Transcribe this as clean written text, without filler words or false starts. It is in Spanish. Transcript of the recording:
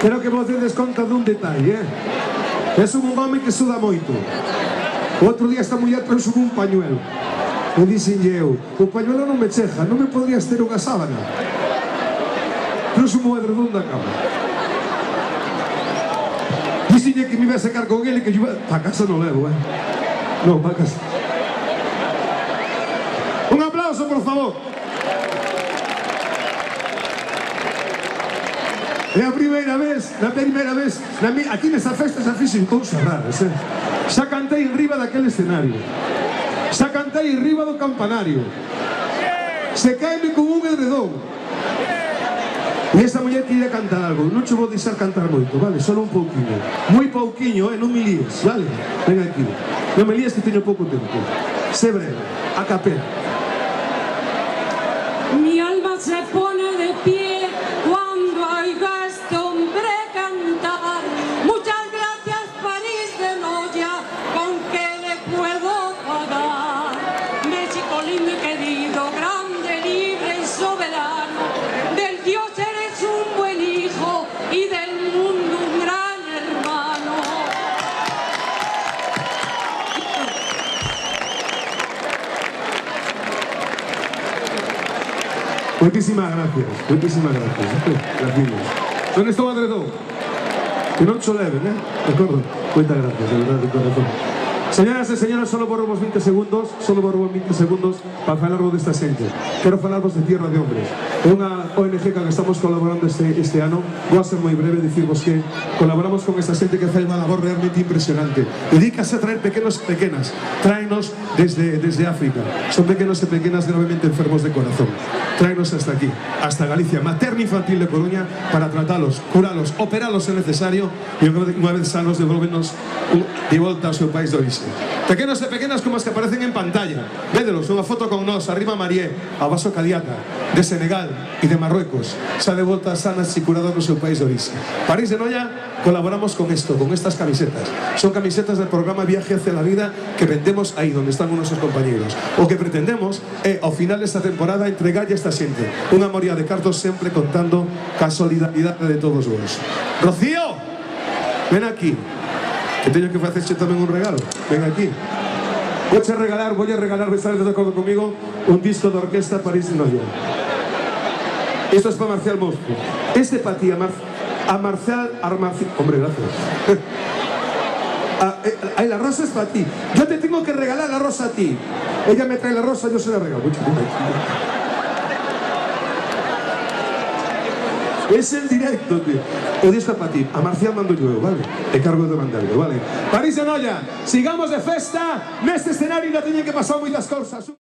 Quero que vos dedes conta dun detalle, Es un home que suda moito. O outro día esta muller trouxe un pañuelo. E dixenlle eu, o pañuelo non me cheja, non me podrías ter unha sábana? Trouxe un edredón da cama. Dixenlle que me iba a secar con ele, que yo iba... Pa casa non levo, Non, pa casa. Un aplauso, por favor. É a primeira vez, aquí nesta festa xa fixen cousas raras, Xa cantei en riba daquele escenario. Xa cantei en riba do campanario. Se caeme con un edredón. E esa muller quería cantar algo. Non che vou deixar cantar moito, vale? Solo un pouquiño. Moi pouquiño, non me líes, vale? Ven aquí. Non me líes que teño pouco tempo. Sé breve, a capela. Mi alma se pone de pie cuando oiga este hombre cantar. Muchas gracias, París de Noia, ¿con qué le puedo pagar? México lindo y querido, grande, libre y soberano, del Dios eres un buen hijo y del mundo un gran hermano. Moitísimas gracias, moitísimas gracias. Gracias. ¿Dónde está o adredón? Que non cho leven, De acordo? Moitas gracias, de verdade, de corazón. Señoras e señores, solo borro vos 20 segundos, para falarvos desta xente. Quero falarvos de Tierra de Hombres. É unha ONG que estamos colaborando este ano. Vou a ser moi breve, dicirvos que colaboramos con esta xente que fai unha labor realmente impresionante. Dedícase a traer pequenos e pequenas. Tráenos desde África. Son pequenos e pequenas gravemente enfermos de corazón. Tráenos hasta aquí, hasta Galicia, materno infantil de Coruña, para tratalos, curalos, operalos se necesario, e unha vez sanos devolvenos de volta ao seu país de orixe. Pequenos e pequenas como as que aparecen en pantalla. Védelos, unha foto con nós, arriba Marié, a Vaso Cadiata, de Senegal e de Marruecos, xa de volta sanas e curadas no seu país de orixe. París de Noia, colaboramos con esto, con estas camisetas. Son camisetas del programa Viaje hacia la Vida que vendemos aí donde están nuestros compañeros. O que pretendemos é, ao final desta temporada, entregarlle a esta xente unha moria de cartos, sempre contando ca solidaridade de todos vos. Rocío, ven aquí, que teño que facerche tamén un regalo. Ven aquí. Vouche regalar, estades de acordo comigo, un disco de orquesta París de Noia. Esto es para Marcial Mosco. Este para ti, a Marcial... Hombre, gracias. La rosa es para ti. Yo te tengo que regalar la rosa a ti. Ella me trae la rosa, yo se la regalo. Es el directo, tío. O disco para ti. A Marcial mando yo, vale? Te cargo de mandarlo, vale? París de Noia, sigamos de festa. Neste escenario ainda teñen que pasar moitas cousas.